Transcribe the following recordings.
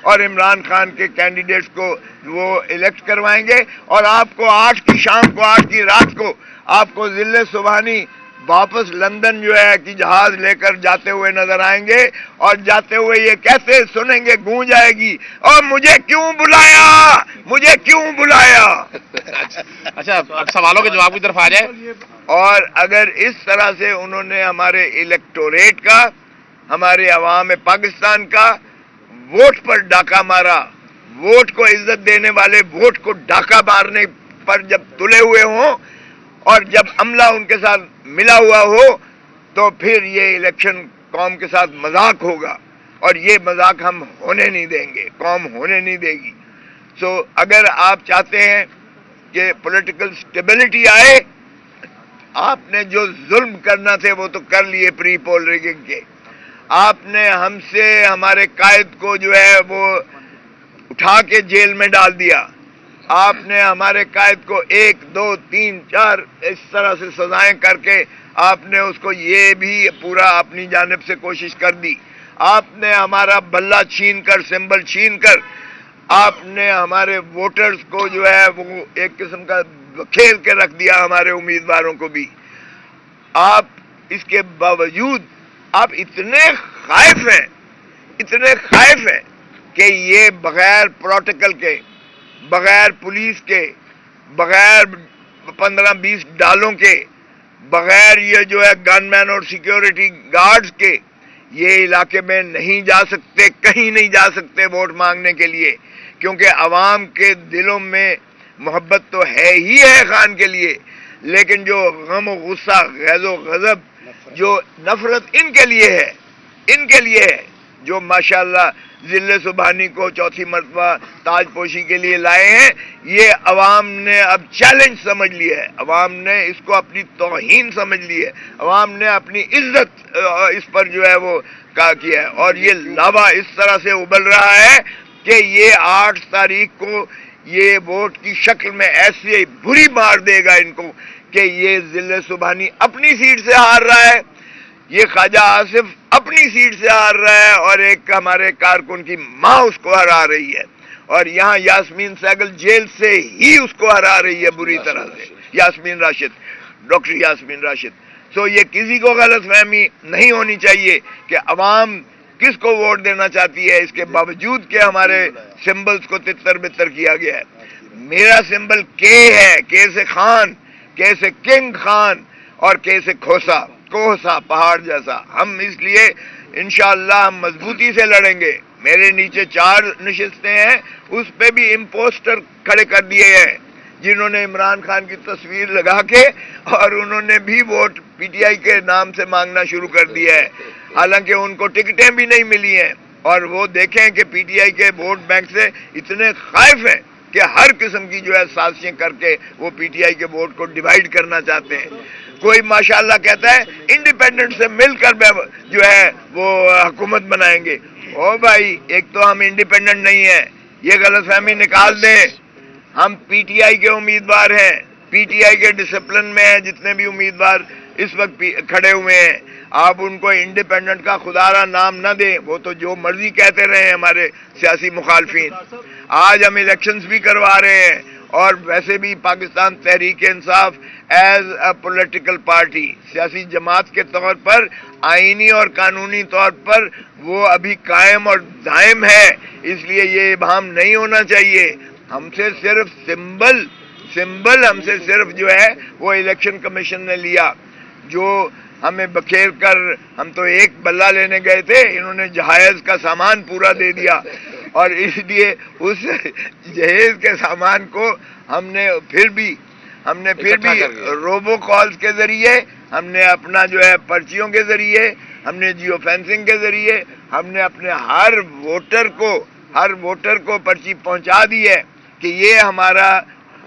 اور عمران خان کے کینڈیڈیٹس کو وہ الیکٹ کروائیں گے، اور آپ کو 8 کی شام کو 8 کی رات کو آپ کو ذل سبحانی واپس لندن جو ہے کہ جہاز لے کر جاتے ہوئے نظر آئیں گے، اور جاتے ہوئے یہ کیسے سنیں گے، گونج آئے گی، اور مجھے کیوں بلایا، مجھے کیوں بلایا۔ اچھا، سوالوں کے جواب کی طرف آ جائے۔ اور اگر اس طرح سے انہوں نے ہمارے الیکٹوریٹ کا، ہمارے عوام پاکستان کا ووٹ پر ڈاکہ مارا، ووٹ کو عزت دینے والے ووٹ کو ڈاکہ مارنے پر جب تلے ہوئے ہوں اور جب عملہ ان کے ساتھ ملا ہوا ہو، تو پھر یہ الیکشن قوم کے ساتھ مذاق ہوگا، اور یہ مذاق ہم ہونے نہیں دیں گے، قوم ہونے نہیں دے گی۔ سو اگر آپ چاہتے ہیں کہ پولیٹیکل سٹیبلٹی آئے، آپ نے جو ظلم کرنا تھے وہ تو کر لیے پری پول ریگنگ کے، آپ نے ہم سے ہمارے قائد کو جو ہے وہ اٹھا کے جیل میں ڈال دیا، آپ نے ہمارے قائد کو 1 2 3 4 اس طرح سے سزائیں کر کے آپ نے اس کو یہ بھی پورا اپنی جانب سے کوشش کر دی، آپ نے ہمارا بلہ چھین کر، سمبل چھین کر، آپ نے ہمارے ووٹرز کو جو ہے وہ ایک قسم کا کھیل کے رکھ دیا، ہمارے امیدواروں کو بھی۔ آپ اس کے باوجود آپ اتنے خائف ہیں، اتنے خائف ہیں کہ یہ بغیر پروٹوکول کے، بغیر پولیس کے، بغیر 15-20 ڈالوں کے، بغیر یہ جو ہے گن مین اور سیکیورٹی گارڈز کے یہ علاقے میں نہیں جا سکتے، کہیں نہیں جا سکتے ووٹ مانگنے کے لیے، کیونکہ عوام کے دلوں میں محبت تو ہے ہی ہے خان کے لیے، لیکن جو غم و غصہ، غیظ و غضب، جو نفرت ان کے لیے ہے، ان کے لیے ہے، جو ماشاءاللہ ذل سبحانی کو چوتھی مرتبہ تاج پوشی کے لیے لائے ہیں، یہ عوام نے اب چیلنج سمجھ لیا ہے، عوام نے اس کو اپنی توہین سمجھ لی ہے، عوام نے اپنی عزت اس پر جو ہے وہ کیا ہے، اور یہ لاوا اس طرح سے ابل رہا ہے کہ یہ 8 تاریخ کو یہ ووٹ کی شکل میں ایسے بری مار دے گا ان کو کہ یہ ذل سبحانی اپنی سیٹ سے ہار رہا ہے، یہ خواجہ آصف اپنی سیٹ سے ہار رہا ہے، اور ایک ہمارے کارکن کی ماں اس کو ہرا رہی ہے، اور یہاں یاسمین سہگل جیل سے ہی اس کو ہرا رہی ہے بری طرح سے، یاسمین راشد، ڈاکٹر یاسمین راشد۔ سو یہ کسی کو غلط فہمی نہیں ہونی چاہیے کہ عوام کس کو ووٹ دینا چاہتی ہے، اس کے باوجود کہ ہمارے سمبلز کو تتر بتر کیا گیا ہے۔ میرا سمبل کے ہے، کے سے خان، کے سے کنگ خان، اور کے سے کھوسا، کوسا پہاڑ جیسا۔ ہم اس لیے انشاءاللہ ہم مضبوطی سے لڑیں گے۔ میرے نیچے 4 نشستیں ہیں، اس پہ بھی امپوسٹر کھڑے کر دیے ہیں جنہوں نے عمران خان کی تصویر لگا کے، اور انہوں نے بھی ووٹ پی ٹی آئی کے نام سے مانگنا شروع کر دیا ہے، حالانکہ ان کو ٹکٹیں بھی نہیں ملی ہیں، اور وہ دیکھیں کہ پی ٹی آئی کے ووٹ بینک سے اتنے خائف ہیں کہ ہر قسم کی جو ہے سازشیں کر کے وہ پی ٹی آئی کے ووٹ کو ڈیوائیڈ کرنا چاہتے ہیں۔ کوئی ماشاءاللہ کہتا ہے انڈیپینڈنٹ سے مل کر جو ہے وہ حکومت بنائیں گے۔ او بھائی، ایک تو ہم انڈیپینڈنٹ نہیں ہیں، یہ غلط فہمی نکال دیں، ہم پی ٹی آئی کے امیدوار ہیں، پی ٹی آئی کے ڈسپلن میں ہیں جتنے بھی امیدوار اس وقت کھڑے ہوئے ہیں، آپ ان کو انڈیپینڈنٹ کا خدا را نام نہ دیں، وہ تو جو مرضی کہتے رہے ہیں ہمارے سیاسی مخالفین۔ آج ہم الیکشنز بھی کروا رہے ہیں، اور ویسے بھی Pakistan Tehreek Insaf as a political party, سیاسی جماعت کے طور پر، آئینی اور قانونی طور پر وہ ابھی قائم اور دائم ہے، اس لیے یہ ابہام نہیں ہونا چاہیے۔ ہم سے صرف سمبل ہم سے صرف جو ہے وہ الیکشن کمیشن نے لیا، جو ہمیں بکھیر کر، ہم تو ایک بلہ لینے گئے تھے، انہوں نے جہائز کا سامان پورا دے دیا، اور اس لیے اس جہیز کے سامان کو ہم نے پھر بھی روبو کالز کے ذریعے، ہم نے اپنا جو ہے پرچیوں کے ذریعے، ہم نے جیو فینسنگ کے ذریعے، ہم نے اپنے ہر ووٹر کو پرچی پہنچا دی ہے کہ یہ ہمارا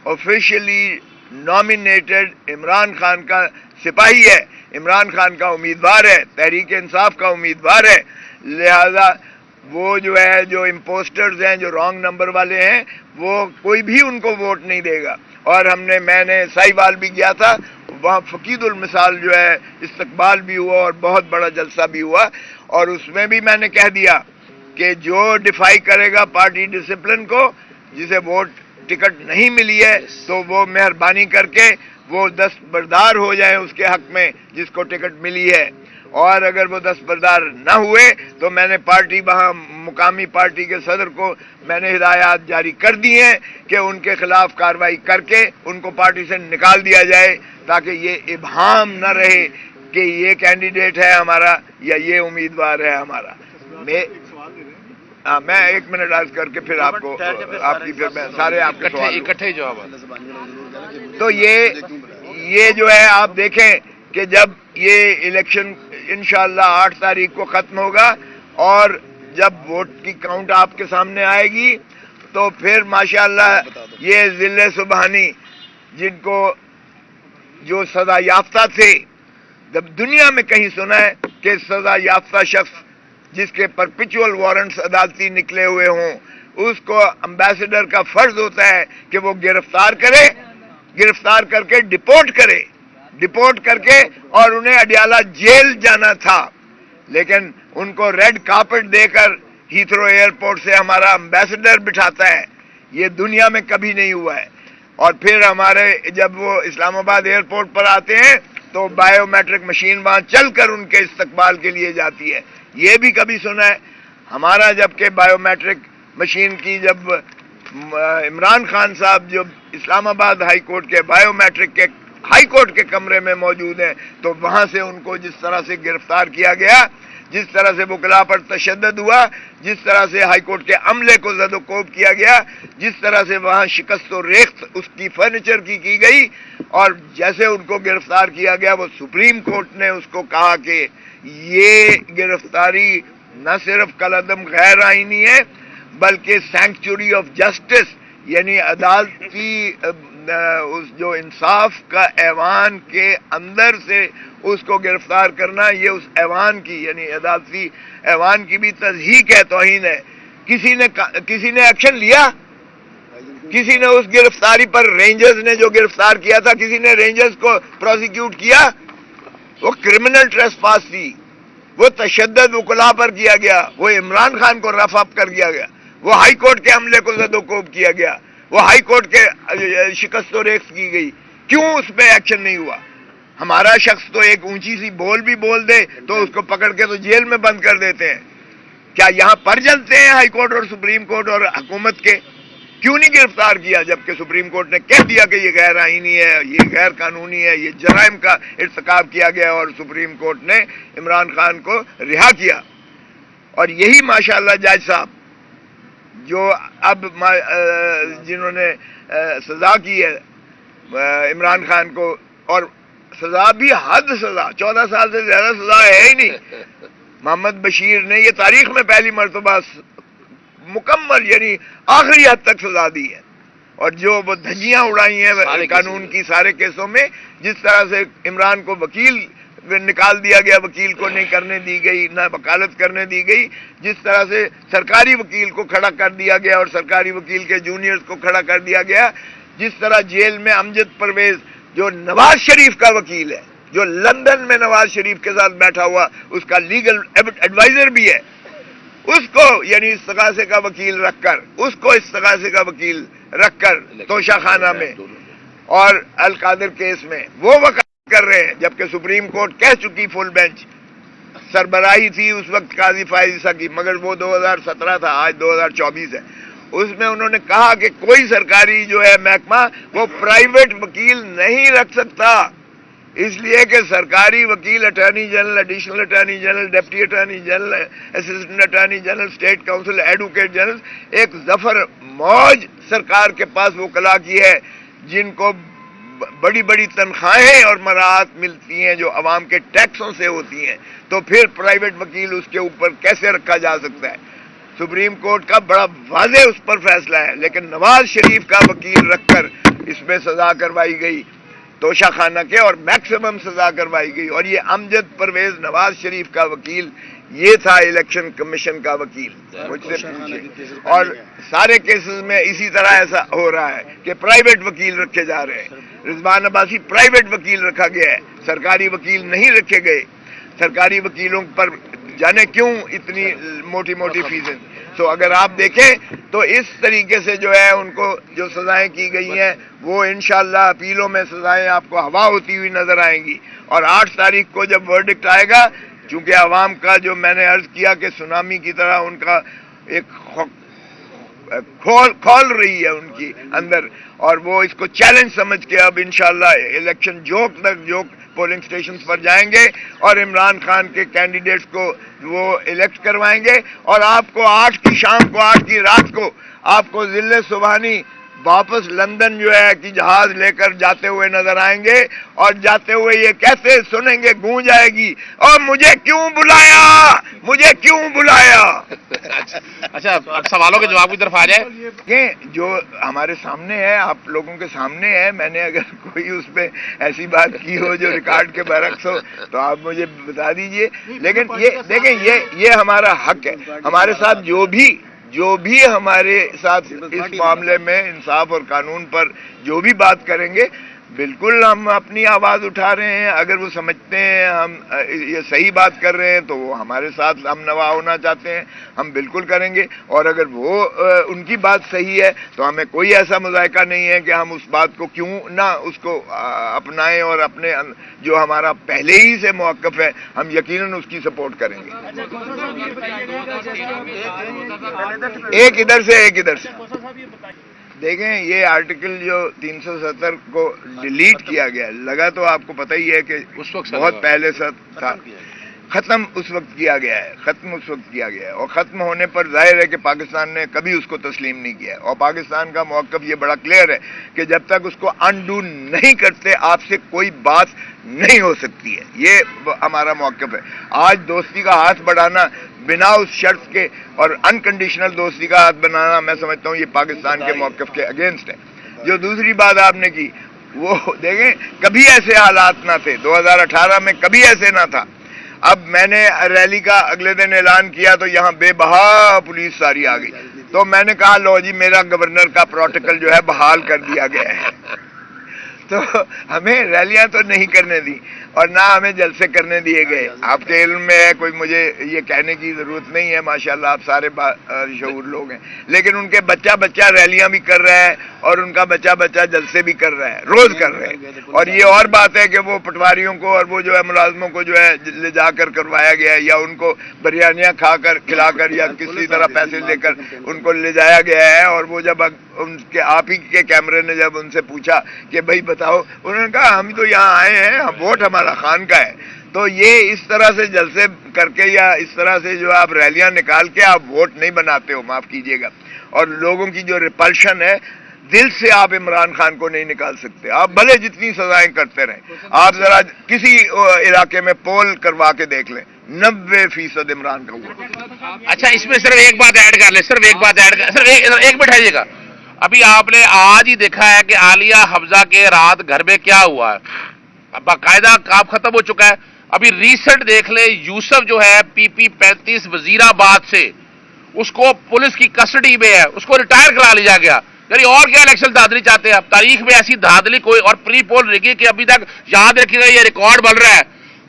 آفیشلی نامینیٹڈ عمران خان کا سپاہی ہے، عمران خان کا امیدوار ہے، تحریک انصاف کا امیدوار ہے، لہذا وہ جو ہے جو امپوسٹرز ہیں، جو رانگ نمبر والے ہیں، وہ کوئی بھی ان کو ووٹ نہیں دے گا۔ اور میں نے ساہیوال بھی گیا تھا، وہاں فقید المثال جو ہے استقبال بھی ہوا اور بہت بڑا جلسہ بھی ہوا، اور اس میں بھی میں نے کہہ دیا کہ جو ڈیفائی کرے گا پارٹی ڈسپلن کو، جسے ووٹ ٹکٹ نہیں ملی ہے، تو وہ مہربانی کر کے وہ دستبردار ہو جائیں اس کے حق میں جس کو ٹکٹ ملی ہے، اور اگر وہ دستبردار نہ ہوئے تو میں نے پارٹی وہاں مقامی پارٹی کے صدر کو میں نے ہدایات جاری کر دی ہیں کہ ان کے خلاف کارروائی کر کے ان کو پارٹی سے نکال دیا جائے، تاکہ یہ ابہام نہ رہے کہ یہ کینڈیڈیٹ ہے ہمارا یا یہ امیدوار ہے ہمارا۔ میں 1 منٹ عرض کر کے پھر آپ کو آپ کی پھر میں سارے آپ کے سوال اکٹھے جواب۔ تو یہ جو ہے آپ دیکھیں کہ جب یہ الیکشن انشاءاللہ 8 تاریخ کو ختم ہوگا اور جب ووٹ کی کاؤنٹ آپ کے سامنے آئے گی تو پھر ماشاءاللہ یہ ذل سبحانی جن کو جو سزا یافتہ تھے، جب دنیا میں کہیں سنا ہے کہ سزا یافتہ شخص جس کے پرپیچول وارنٹس عدالتی نکلے ہوئے ہوں، اس کو امبیسڈر کا فرض ہوتا ہے کہ وہ گرفتار کرے، گرفتار کر کے ڈپورٹ کر کے اور انہیں اڈیالہ جیل جانا تھا، لیکن ان کو ریڈ کارپٹ دے کر ہیتھرو ایئرپورٹ سے ہمارا امبیسڈر بٹھاتا ہے۔ یہ دنیا میں کبھی نہیں ہوا ہے۔ اور پھر ہمارے جب وہ اسلام آباد ایئرپورٹ پر آتے ہیں تو بائیو میٹرک مشین وہاں چل کر ان کے استقبال کے لیے جاتی ہے۔ یہ بھی کبھی سنا ہے ہمارا، جبکہ بائیو میٹرک مشین کی جب عمران خان صاحب جو اسلام آباد ہائی کورٹ کے بائیو میٹرک کے ہائی کورٹ کے کمرے میں موجود ہیں، تو وہاں سے ان کو جس طرح سے گرفتار کیا گیا، جس طرح سے وکلاء پر تشدد ہوا، جس طرح سے ہائی کورٹ کے عملے کو زد و کوب کیا گیا، جس طرح سے وہاں شکست و ریخت اس کی فرنیچر کی گئی، اور جیسے ان کو گرفتار کیا گیا، وہ سپریم کورٹ نے اس کو کہا کہ یہ گرفتاری نہ صرف کالعدم غیر آئینی ہے بلکہ سینکچوری آف جسٹس، یعنی عدالتی اس جو انصاف کا ایوان کے اندر سے اس کو گرفتار کرنا، یہ اس ایوان کی یعنی عدالتی ایوان کی بھی تضحیق ہے، توہین ہے۔ کسی نے ایکشن لیا؟ کسی نے اس گرفتاری پر، رینجرز نے جو گرفتار کیا تھا، کسی نے رینجرز کو پروسیکیوٹ کیا؟ وہ کرمنل ٹریسپاس تھی، وہ تشدد وکلاء پر کیا گیا، وہ عمران خان کو رف اپ کر دیا گیا، وہ ہائی کورٹ کے عملے کو زد و کوب کیا گیا، وہ ہائی کورٹ کے شکست و ریخت کی گئی۔ کیوں اس پہ ایکشن نہیں ہوا؟ ہمارا شخص تو ایک اونچی سی بول بھی بول دے تو اس کو پکڑ کے تو جیل میں بند کر دیتے ہیں۔ کیا یہاں پر جلتے ہیں ہائی کورٹ اور سپریم کورٹ اور حکومت کے؟ کیوں نہیں گرفتار کیا جبکہ سپریم کورٹ نے کہہ دیا کہ یہ غیر آئینی ہے، یہ غیر قانونی ہے، یہ جرائم کا ارتکاب کیا گیا، اور سپریم کورٹ نے عمران خان کو رہا کیا۔ اور یہی ماشاءاللہ جج صاحب جو اب جنہوں نے سزا کی ہے عمران خان کو، اور سزا بھی حد سزا، 14 سال سے زیادہ سزا ہے ہی نہیں۔ محمد بشیر نے یہ تاریخ میں پہلی مرتبہ مکمل یعنی آخری حد تک سزا دی ہے، اور جو وہ دھجیاں اڑائی ہیں قانون کی سارے کیسوں میں، جس طرح سے عمران کو وکیل نکال دیا گیا، وکیل کو نہیں کرنے دی گئی، نہ وکالت کرنے دی گئی، جس طرح سے سرکاری وکیل کو کھڑا کر دیا گیا اور سرکاری وکیل کے جونیئرز کو کھڑا کر دیا گیا، جس طرح جیل میں امجد پرویز جو نواز شریف کا وکیل ہے، جو لندن میں نواز شریف کے ساتھ بیٹھا ہوا اس کا لیگل ایڈوائزر بھی ہے، اس کو یعنی استغاثے کا وکیل رکھ کر، اس کو استغاثے کا وکیل رکھ کر توشہ خانہ میں اور القادر کیس میں وہ وکالت کر رہے ہیں، جبکہ سپریم کورٹ کہہ چکی، فل بینچ سربراہی تھی اس وقت قاضی فائز عیسیٰ کی، مگر وہ 2017 تھا، آج 2024 ہے، اس میں انہوں نے کہا کہ کوئی سرکاری جو ہے محکمہ وہ پرائیویٹ وکیل نہیں رکھ سکتا، اس لیے کہ سرکاری وکیل attorney general, additional attorney general, deputy attorney general, assistant attorney general, state council, advocate general, ایک ظفر موج سرکار کے پاس وکلاء کی ہے جن کو بڑی بڑی تنخواہیں اور مراعات ملتی ہیں جو عوام کے ٹیکسوں سے ہوتی ہیں، تو پھر پرائیویٹ وکیل اس کے اوپر کیسے رکھا جا سکتا ہے؟ سپریم کورٹ کا بڑا واضح اس پر فیصلہ ہے، لیکن نواز شریف کا وکیل رکھ کر اس میں سزا کروائی گئی توشہ خانہ کے، اور میکسیمم سزا کروائی گئی، اور یہ امجد پرویز نواز شریف کا وکیل یہ تھا الیکشن کمیشن کا وکیل، مجھ سے پوچھے، اور سارے کیسز میں اسی طرح ایسا ہو رہا ہے کہ پرائیویٹ وکیل رکھے جا رہے ہیں۔ رضوان عباسی پرائیویٹ وکیل رکھا گیا ہے، سرکاری وکیل نہیں رکھے گئے۔ سرکاری وکیلوں پر جانے کیوں اتنی موٹی موٹی فیسیں. سو اگر آپ دیکھیں تو اس طریقے سے جو ہے ان کو جو سزائیں کی گئی ہیں وہ انشاءاللہ اپیلوں میں سزائیں آپ کو ہوا ہوتی ہوئی نظر آئیں گی. اور 8 تاریخ کو جب ورڈکٹ آئے گا، چونکہ عوام کا جو میں نے عرض کیا کہ سونامی کی طرح ان کا ایک کھول رہی ہے ان کی اندر، اور وہ اس کو چیلنج سمجھ کے اب انشاءاللہ الیکشن جوک پولنگ سٹیشنز پر جائیں گے اور عمران خان کے کینڈیڈیٹس کو وہ الیکٹ کروائیں گے. اور آپ کو 8 کی شام کو 8 کی رات کو آپ کو ذل سبحانی واپس لندن جو ہے کہ جہاز لے کر جاتے ہوئے نظر آئیں گے، اور جاتے ہوئے یہ کیسے سنیں گے، گونج آئے گی، اور مجھے کیوں بلایا، مجھے کیوں بلایا. اچھا اب سوالوں کے جواب کی طرف آ جائے. کہ جو ہمارے سامنے ہے، آپ لوگوں کے سامنے ہے، میں نے اگر کوئی اس پہ ایسی بات کی ہو جو ریکارڈ کے برعکس ہو تو آپ مجھے بتا دیجئے. لیکن یہ دیکھیں یہ ہمارا حق ہے. ہمارے ساتھ جو بھی ہمارے ساتھ اس معاملے میں انصاف اور قانون پر جو بھی بات کریں گے، بالکل ہم اپنی آواز اٹھا رہے ہیں. اگر وہ سمجھتے ہیں ہم یہ صحیح بات کر رہے ہیں تو وہ ہمارے ساتھ ہم نوا ہونا چاہتے ہیں، ہم بالکل کریں گے. اور اگر وہ ان کی بات صحیح ہے تو ہمیں کوئی ایسا مذائقہ نہیں ہے کہ ہم اس بات کو کیوں نہ اس کو اپنائیں، اور اپنے جو ہمارا پہلے ہی سے موقف ہے ہم یقیناً اس کی سپورٹ کریں گے. ایک ادھر سے دیکھیں، یہ آرٹیکل جو 370 کو ڈیلیٹ کیا گیا لگا تو آپ کو پتہ ہی ہے کہ اس وقت بہت پہلے سے تھا. ختم اس وقت کیا گیا ہے، اور ختم ہونے پر ظاہر ہے کہ پاکستان نے کبھی اس کو تسلیم نہیں کیا ہے. اور پاکستان کا موقف یہ بڑا کلیئر ہے کہ جب تک اس کو انڈو نہیں کرتے آپ سے کوئی بات نہیں ہو سکتی ہے. یہ ہمارا موقف ہے. آج دوستی کا ہاتھ بڑھانا بنا اس شرط کے، اور انکنڈیشنل دوستی کا ہاتھ بنانا، میں سمجھتا ہوں یہ پاکستان کے موقف کے اگینسٹ ہے. جو دوسری بات آپ نے کی وہ دیکھیں، کبھی ایسے حالات نہ تھے، 2018 میں کبھی ایسے نہ تھا. اب میں نے ریلی کا اگلے دن اعلان کیا تو یہاں بے بہا پولیس ساری آ گئی. تو میں نے کہا لو جی میرا گورنر کا پروٹوکول جو ہے بحال کر دیا گیا ہے. تو ہمیں ریلیاں تو نہیں کرنے دی اور نہ ہمیں جلسے کرنے دیے گئے. آپ کے علم میں ہے، کوئی مجھے یہ کہنے کی ضرورت نہیں ہے، ماشاءاللہ آپ سارے شعور لوگ ہیں. لیکن ان کے بچہ ریلیاں بھی کر رہا ہے اور ان کا بچہ جلسے بھی کر رہا ہے، روز کر رہے ہیں. اور یہ اور بات ہے کہ وہ پٹواریوں کو اور وہ جو ہے ملازموں کو جو ہے لے جا کر کروایا گیا ہے، یا ان کو بریانیاں کھلا کر یا کسی طرح پیسے لے کر ان کو لے جایا گیا ہے. اور وہ جب ان کے آپ ہی کے کیمرے نے جب ان سے پوچھا کہ بھائی بتاؤ، انہوں نے کہا ہم تو یہاں آئے ہیں، ووٹ ہمارا خان کا ہے. تو یہ اس طرح سے جلسے کر کے یا اس طرح سے جو آپ ریلیاں نکال کے آپ ووٹ نہیں بناتے ہو، معاف کیجئے گا. اور لوگوں کی جو ریپلشن ہے، دل سے آپ عمران خان کو نہیں نکال سکتے. آپ بھلے جتنی سزائیں کرتے رہیں، آپ ذرا کسی علاقے میں پول کروا کے دیکھ لیں، 90% عمران کا ہوا. اچھا اس میں صرف ایک بات ایڈ کر لیں، صرف ایک منٹ ہے گا. ابھی آپ نے آج ہی دیکھا ہے کہ عالیہ حفظہ کے رات گھر میں کیا ہوا ہے، باقاعدہ کام ختم ہو چکا ہے. ابھی ریسنٹ دیکھ لیں، یوسف جو ہے PP 35 وزیر آباد سے، اس کو پولیس کی کسٹڈی میں ہے، اس کو ریٹائر کرا لیا گیا. یعنی اور کیا الیکشن دھاندلی چاہتے ہیں اب تاریخ میں؟ ایسی دھاندلی کوئی اور پری پول رہی کہ ابھی تک یاد رکھیے گا یہ ریکارڈ بن رہا ہے.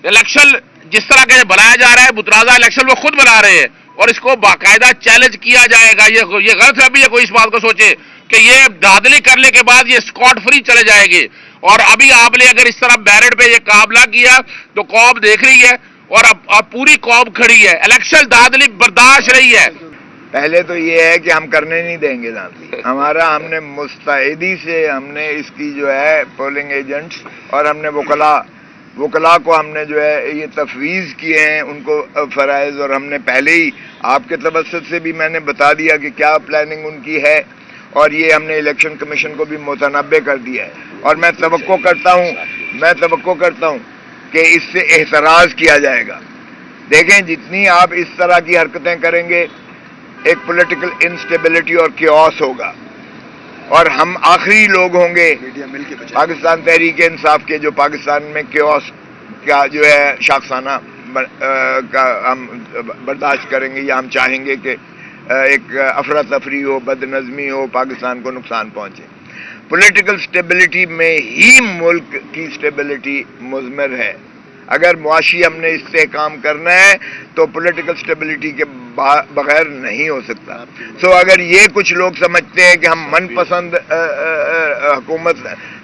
الیکشن جس طرح کے بنایا جا رہا ہے، متنازع الیکشن وہ خود بنا رہے ہیں اور اس کو باقاعدہ چیلنج کیا جائے گا. یہ غلط ہے ابھی کوئی اس بات کو سوچے کہ یہ دھاندلی کرنے کے بعد یہ اسکاٹ فری چلے جائے گے. اور ابھی آپ نے اگر اس طرح بیرٹ پہ یہ قابلہ کیا تو قوم دیکھ رہی ہے اور اب پوری قوم کھڑی ہے. الیکشن دھاندلی برداشت رہی ہے. پہلے تو یہ ہے کہ ہم کرنے نہیں دیں گے دھاندلی. ہم نے مستعدی سے ہم نے اس کی جو ہے پولنگ ایجنٹس اور ہم نے وکلاء کو ہم نے جو ہے یہ تفویض کیے ہیں ان کو فرائض. اور ہم نے پہلے ہی آپ کے توسط سے بھی میں نے بتا دیا کہ کیا پلاننگ ان کی ہے، اور یہ ہم نے الیکشن کمیشن کو بھی متنبع کر دیا ہے. اور میں توقع کرتا ہوں کہ اس سے احتراز کیا جائے گا. دیکھیں جتنی آپ اس طرح کی حرکتیں کریں گے، ایک پولیٹیکل انسٹیبلٹی اور کیوس ہوگا، اور ہم آخری لوگ ہوں گے پاکستان تحریک انصاف کے جو پاکستان میں کیوس کا جو ہے شاخسانہ کا ہم برداشت کریں گے، یا ہم چاہیں گے کہ ایک افراتفری ہو، بد نظمی ہو، پاکستان کو نقصان پہنچے. پولیٹیکل سٹیبلٹی میں ہی ملک کی سٹیبلٹی مضمر ہے. اگر معاشی ہم نے اس سے کام کرنا ہے تو پولیٹیکل سٹیبلٹی کے بغیر نہیں ہو سکتا. سو اگر یہ کچھ لوگ سمجھتے ہیں کہ ہم من پسند حکومت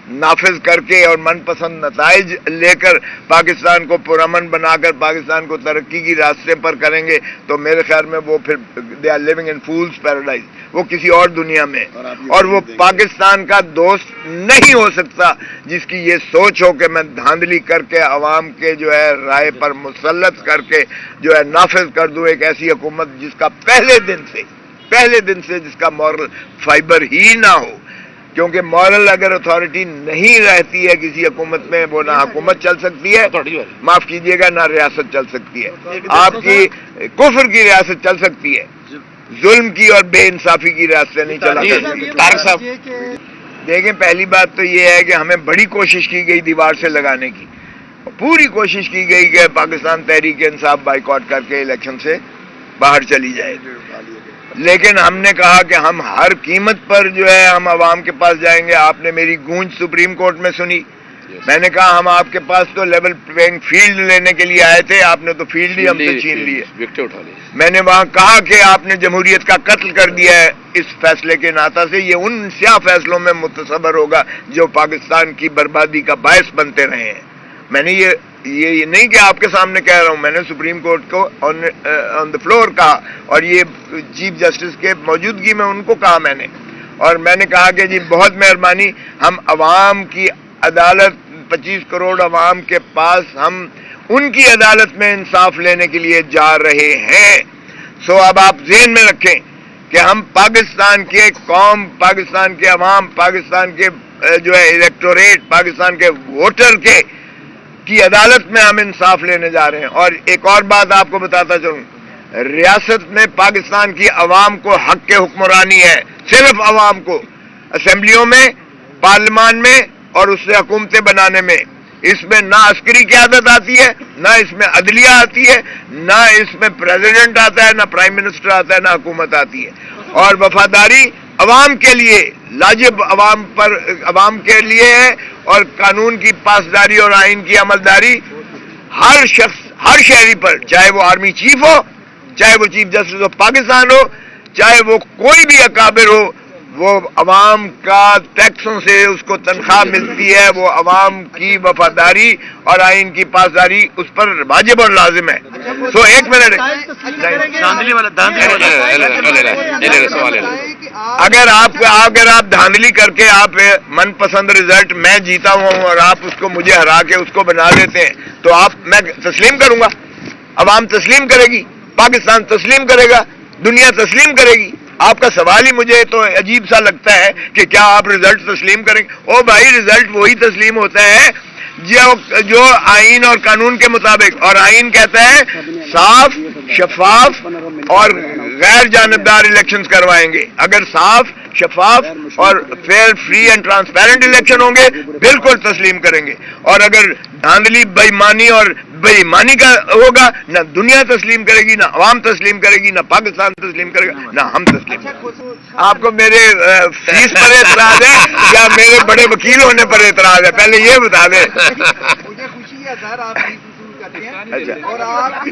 نافذ کر کے اور من پسند نتائج لے کر پاکستان کو پرامن بنا کر پاکستان کو ترقی کی راستے پر کریں گے تو میرے خیال میں وہ پھر they are living in fool's paradise, وہ کسی اور دنیا میں، اور وہ پاکستان کا دوست نہیں ہو سکتا جس کی یہ سوچ ہو کہ میں دھاندلی کر کے عوام کے جو ہے رائے پر مسلط کر کے جو ہے نافذ کر دوں ایک ایسی حکومت جس کا پہلے دن سے جس کا مورل فائبر ہی نہ ہو. کیونکہ مورل اگر اتھارٹی نہیں رہتی ہے کسی حکومت میں وہ نہ حکومت چل سکتی ہے، معاف کیجیے گا، نہ ریاست چل سکتی ہے. آپ کی کفر کی ریاست چل سکتی ہے، ظلم کی اور بے انصافی کی ریاست نہیں چلا سکتی. طارق صاحب دیکھیں، پہلی بات تو یہ ہے کہ ہمیں بڑی کوشش کی گئی دیوار سے لگانے کی، پوری کوشش کی گئی کہ پاکستان تحریک انصاف بائیکاٹ کر کے الیکشن سے باہر چلی جائے، لیکن ہم نے کہا کہ ہم ہر قیمت پر جو ہے ہم عوام کے پاس جائیں گے. آپ نے میری گونج سپریم کورٹ میں سنی. میں نے کہا ہم آپ کے پاس تو لیول پلینگ فیلڈ لینے کے لیے آئے تھے، آپ نے تو فیلڈ ہی ہم سے چھین لی ہے. میں نے وہاں کہا کہ آپ نے جمہوریت کا قتل کر دیا ہے اس فیصلے کے ناطا سے، یہ ان سیاہ فیصلوں میں متصور ہوگا جو پاکستان کی بربادی کا باعث بنتے رہے ہیں. میں نے یہ نہیں کہ آپ کے سامنے کہہ رہا ہوں، میں نے سپریم کورٹ کو آن دا فلور کہا، اور یہ چیف جسٹس کے موجودگی میں ان کو کہا میں نے. اور میں نے کہا کہ جی بہت مہربانی، ہم عوام کی عدالت 25 کروڑ عوام کے پاس ہم ان کی عدالت میں انصاف لینے کے لیے جا رہے ہیں. سو اب آپ ذہن میں رکھیں کہ ہم پاکستان کے قوم، پاکستان کے عوام، پاکستان کے جو ہے الیکٹوریٹ، پاکستان کے ووٹر کی عدالت میں ہم انصاف لینے جا رہے ہیں. اور ایک اور بات آپ کو بتاتا چلوں، ریاست میں پاکستان کی عوام کو حق کے حکمرانی ہے، صرف عوام کو، اسمبلیوں میں، پارلیمان میں اور اس سے حکومتیں بنانے میں. اس میں نہ عسکری قیادت آتی ہے، نہ اس میں عدلیہ آتی ہے، نہ اس میں پریزیڈنٹ آتا ہے، نہ پرائم منسٹر آتا ہے، نہ حکومت آتی ہے. اور وفاداری عوام کے لیے، لاجب عوام کے لیے ہے، اور قانون کی پاسداری اور آئین کی عملداری ہر شخص، ہر شہری پر، چاہے وہ آرمی چیف ہو، چاہے وہ چیف جسٹس آف پاکستان ہو، چاہے وہ کوئی بھی اکابر ہو، وہ عوام کا ٹیکسوں سے اس کو تنخواہ ملتی ہے، وہ عوام کی وفاداری اور آئین کی پاسداری اس پر واجب اور لازم ہے. سو ایک منٹ، اگر آپ دھاندلی کر کے آپ من پسند رزلٹ میں جیتا ہوا ہوں اور آپ اس کو مجھے ہرا کے اس کو بنا دیتے ہیں تو میں تسلیم کروں گا، عوام تسلیم کرے گی، پاکستان تسلیم کرے گا، دنیا تسلیم کرے گی. آپ کا سوال ہی مجھے تو عجیب سا لگتا ہے کہ کیا آپ رزلٹ تسلیم کریں گے؟ او بھائی، رزلٹ وہی تسلیم ہوتا ہے جو آئین اور قانون کے مطابق، اور آئین کہتا ہے صاف، شفاف اور غیر جانبدار الیکشنز کروائیں گے. اگر صاف، شفاف اور fair, free and transparent election ہوں گے بالکل تسلیم کریں گے. اور اگر دھاندلی، بے ایمانی کا ہوگا، نہ دنیا تسلیم کرے گی، نہ عوام تسلیم کرے گی، نہ پاکستان تسلیم کرے گا، نہ ہم تسلیم کریں گے. آپ کو میرے فیس پر اعتراض ہے یا میرے بڑے وکیل ہونے پر اعتراض ہے؟ پہلے یہ بتا دیں. مجھے خوشی ہے سر، آپ کرتے ہیں اور آپ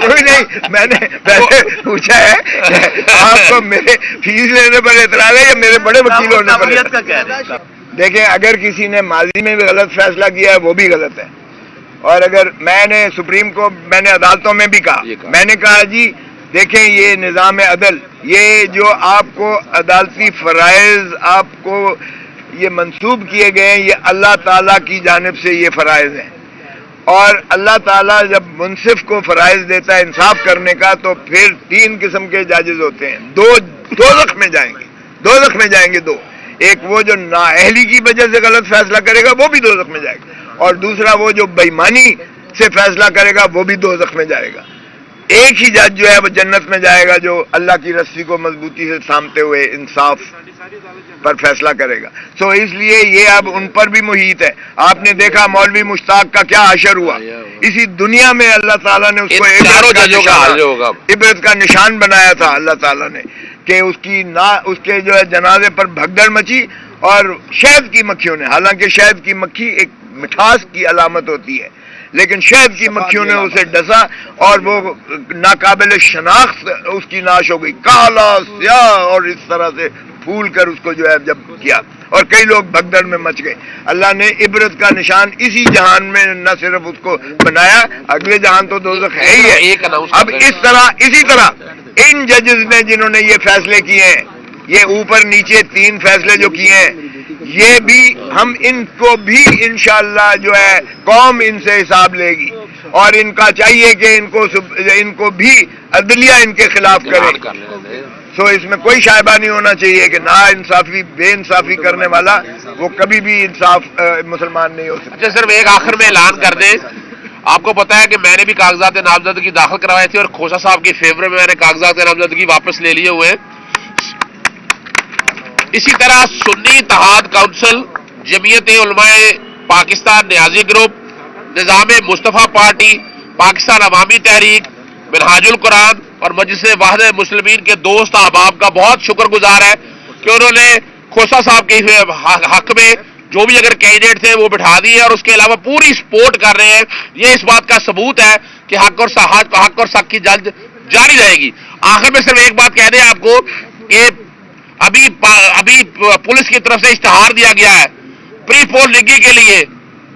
کوئی نہیں، میں نے پہلے پوچھا ہے آپ کو میرے فیس لینے پر اعتراض ہے یا میرے بڑے وکیل ہونے پر اعتراض ہے؟ دیکھیں، اگر کسی نے ماضی میں بھی غلط فیصلہ کیا ہے وہ بھی غلط ہے. اور اگر میں نے سپریم کو، میں نے عدالتوں میں بھی کہا، میں نے کہا جی دیکھیں یہ نظام عدل، یہ جو آپ کو عدالتی فرائض آپ کو یہ منسوب کیے گئے ہیں، یہ اللہ تعالیٰ کی جانب سے یہ فرائض ہیں. اور اللہ تعالیٰ جب منصف کو فرائض دیتا ہے انصاف کرنے کا تو پھر 3 قسم کے ججز ہوتے ہیں. دو دوزخ میں جائیں گے. ایک وہ جو نااہلی کی وجہ سے غلط فیصلہ کرے گا وہ بھی دوزخ میں جائے گا، اور دوسرا وہ جو بےایمانی سے فیصلہ کرے گا وہ بھی دوزخ میں جائے گا. ایک ہی جج جو ہے وہ جنت میں جائے گا جو اللہ کی رسی کو مضبوطی سے تھامتے ہوئے انصاف پر فیصلہ کرے گا. سو اس لیے یہ اب ان پر بھی محیط ہے. آپ نے دیکھا مولوی مشتاق کا کیا حشر ہوا، اسی دنیا میں اللہ تعالیٰ نے اس کو عبرت کا نشان بنایا تھا اللہ تعالیٰ نے، کہ اس کے جو ہے جنازے پر بھگدڑ مچی اور شہد کی مکھیوں نے، حالانکہ شہد کی مکھی ایک مٹھاس کی علامت ہوتی ہے، لیکن شہد کی مکھیوں نے اسے ڈسا اور وہ ناقابل شناخت اس کی ناش ہو گئی، کالا سیاہ، اور اس طرح سے پھول کر اس کو جو ہے جب کیا، اور کئی لوگ بھگدڑ میں مچ گئے۔ اللہ نے عبرت کا نشان اسی جہان میں نہ صرف اس کو بنایا، اگلے جہان تو دوزخ ہے ہی ہے۔ اب اسی طرح ان ججز نے جنہوں نے یہ فیصلے کیے ہیں، یہ اوپر نیچے 3 فیصلے جو کیے ہیں، یہ بھی ہم ان کو بھی انشاءاللہ جو ہے قوم ان سے حساب لے گی، اور ان کا چاہیے کہ ان کو بھی عدلیہ ان کے خلاف کرے۔ سو اس میں کوئی شائبہ نہیں ہونا چاہیے کہ نا انصافی، بے انصافی کرنے والا وہ کبھی بھی انصاف مسلمان نہیں ہو سکتا۔ اچھا صرف ایک آخر میں اعلان کر دیں، آپ کو پتا ہے کہ میں نے بھی کاغذات نامزدگی داخل کروائے تھے، اور کھوسا صاحب کی فیور میں نے کاغذات نامزدگی واپس لے لیے ہوئے ہیں۔ اسی طرح سنی اتحاد کونسل، جمعیت علماء پاکستان نیازی گروپ، نظام مصطفیٰ پارٹی، پاکستان عوامی تحریک، منہاج القرآن اور مجلس وحدت مسلمین کے دوست احباب کا بہت شکر گزار ہے کہ انہوں نے کھوسا صاحب کے حق میں جو بھی اگر کینڈیڈیٹ تھے وہ بٹھا دیے، اور اس کے علاوہ پوری سپورٹ کر رہے ہیں۔ یہ اس بات کا ثبوت ہے کہ حق اور سچ کی جنگ جاری رہے گی۔ آخر میں صرف ایک بات کہہ دیں آپ کو کہ ابھی پولیس کی طرف سے اشتہار دیا گیا ہے پری پول لگی کے لیے،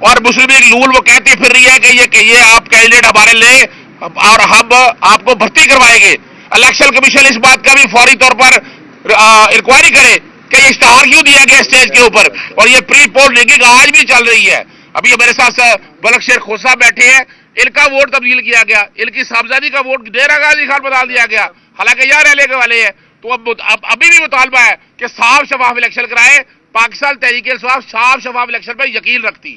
اور مسلم لیگ نون وہ کہتی پھر رہی ہے کہ یہ آپ کینڈیڈیٹ ہمارے لیں اور ہم آپ کو بھرتی کروائیں گے۔ الیکشن کمیشن اس بات کا بھی فوری طور پر انکوائری کرے کہ یہ اشتہار کیوں دیا گیا اسٹیج کے اوپر، اور یہ پری پول لنگنگ آج بھی چل رہی ہے۔ ابھی میرے ساتھ بلک شیر کھوسا بیٹھے ہیں، ان کا ووٹ تبدیل کیا گیا، ان کی صاحبزادی کا ووٹ ڈیرہ غازی خان بدال دیا گیا، حالانکہ یہاں رہنے کے والے ہیں۔ تو اب ابھی بھی مطالبہ ہے کہ صاف شفاف الیکشن کرائے۔ پاکستان تحریک انصاف صاف شفاف الیکشن پر یقین رکھتی ہے۔